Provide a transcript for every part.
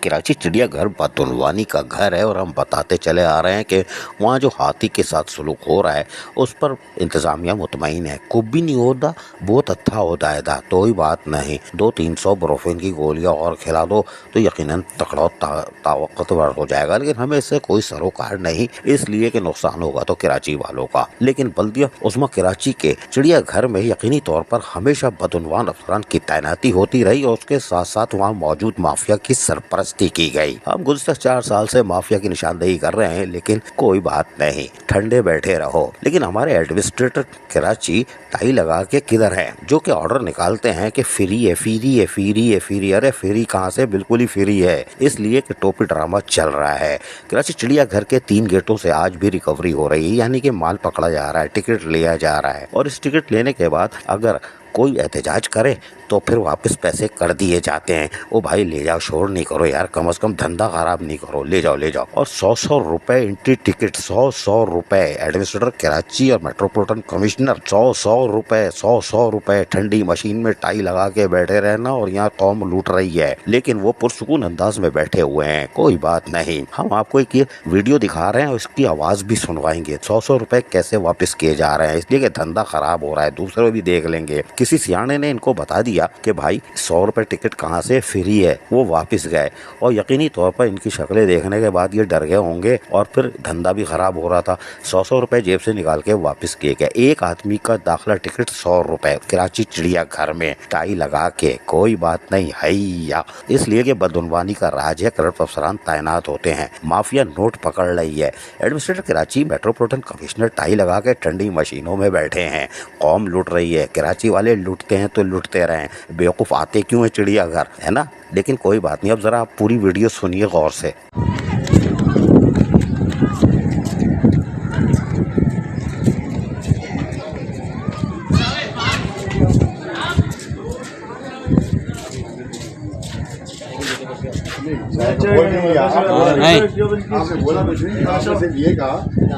कराची चिड़ियाघर बदुनवानी का घर है और हम बताते चले आ रहे हैं कि वहाँ जो हाथी के साथ सलूक हो रहा है उस पर इंतज़ामिया मुतमईन है। कुछ भी नहीं होता, बहुत अच्छा होता है था, कोई बात नहीं। 200-300 ब्रोफिन की गोलियाँ और खिला दो तो यकीनन तकड़ा ताकतवर हो जाएगा, लेकिन हमें इससे कोई सरोकार नहीं, इसलिए कि नुकसान होगा तो कराची वालों का। लेकिन बल्दिया उस्मा कराची के चिड़ियाघर में यकीनी तौर पर हमेशा बदुनवान अफसरान की तैनाती होती रही और उसके साथ साथ वहाँ मौजूद माफिया की सरपरस्ती की गई। हम गुज़श्ता 4 साल से माफिया की निशानदेही कर रहे हैं, लेकिन कोई बात नहीं, ठंडे बैठे रहो। लेकिन हमारे एडमिनिस्ट्रेटर कराची टाई लगा के किधर हैं, जो कि ऑर्डर निकालते हैं कि फ्री है, फ्री है, फ्री है, फ्री। अरे फ्री कहाँ से, बिल्कुल ही फ्री है, इसलिए कि टोपी ड्रामा चल रहा है। कराची चिड़ियाघर के 3 गेटों से आज भी रिकवरी हो रही है, यानी कि माल पकड़ा जा रहा है, टिकट लिया जा रहा है और इस टिकट लेने के बाद अगर कोई एहतजाज करे तो फिर वापस पैसे कर दिए जाते हैं। ओ भाई ले जाओ, शोर नहीं करो यार, कम से कम धंधा खराब नहीं करो, ले जाओ ले जाओ। और 100 रुपए एंट्री टिकट, 100 रुपए। एडमिनिस्ट्रेटर कराची और मेट्रोपॉलिटन कमिश्नर 100 रुपए, 100 रुपए। ठंडी मशीन में टाई लगा के बैठे रहना और यहाँ कौम लूट रही है, लेकिन वो पुरसुकून अंदाज में बैठे हुए हैं, कोई बात नहीं। हम आपको एक वीडियो दिखा रहे हैं और इसकी आवाज भी सुनवाएंगे। 100 रुपए कैसे वापस किए जा रहे हैं, इसलिए कि धंधा खराब हो रहा है, दूसरे भी देख लेंगे। किसी सियाने ने इनको बता दिया कि भाई 100 रुपए टिकट कहाँ से, फ्री है। वो वापस गए और यकीनी तौर पर इनकी शक्लें देखने के बाद ये डर गए होंगे और फिर धंधा भी खराब हो रहा था। 100 रुपए जेब से निकाल के वापस किए गए। एक आदमी का दाखिला टिकट 100 रुपए कराची चिड़ियाघर में, टाई लगा के, कोई बात नहीं हैया। इसलिए कि बदुनवानी का राज है, करप्ट अफसरान तैनात होते हैं, माफिया नोट पकड़ रही है। Administrator Karachi, metropolitan commissioner tie लगा के ठंडी मशीनों में बैठे हैं, कौम लूट रही है। कराची वाले लूटते हैं तो लूटते रहें, बेवकूफ़ आते क्यों है चिड़ियाघर, है ना। लेकिन कोई बात नहीं, अब जरा आप पूरी वीडियो सुनिए गौर से।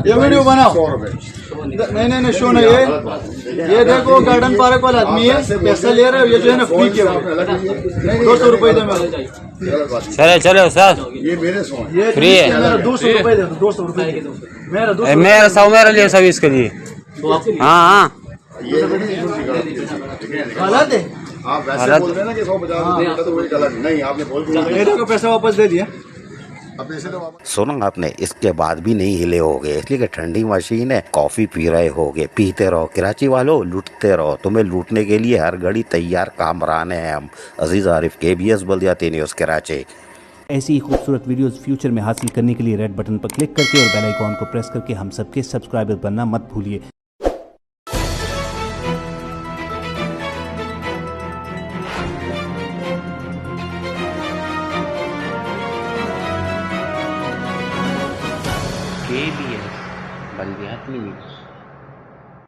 ये वीडियो बनाओ। नहीं शो नहीं है। ये देखो गार्डन पार्क वाला आदमी है, पैसा ले रहा है, ये जो है ना फ्री के 200 रुपए दे मेरे। चलो सर, ये मेरे ये फ्री है, मेरा 200 रुपए दे, 200 रुपए मेरा 200, मेरा 100 मेरे लिए सब इसके लिए। हाँ गलत है। आप वैसे बोल रहे हैं ना कि 150 तो वही गलत नहीं, आपने बोल दिया मेरे को पैसा वापस दे दिया। सुना आपने, इसके बाद भी नहीं हिले होगे, इसलिए कि ठंडी मशीन है, कॉफी पी रहे होगे, पीते रहो। कराची वालों लूटते रहो, तुम्हें लूटने के लिए हर घड़ी तैयार कामरान हैं हम। अजीज आरिफ, KBS बल्दियाती न्यूज़ कराची। ऐसी ही खूबसूरत वीडियोस फ्यूचर में हासिल करने के लिए रेड बटन पर क्लिक करके और बेल आइकॉन को प्रेस करके हम सबके सब्सक्राइबर बनना मत भूलिए। KBS बल्दियाती न्यूज़।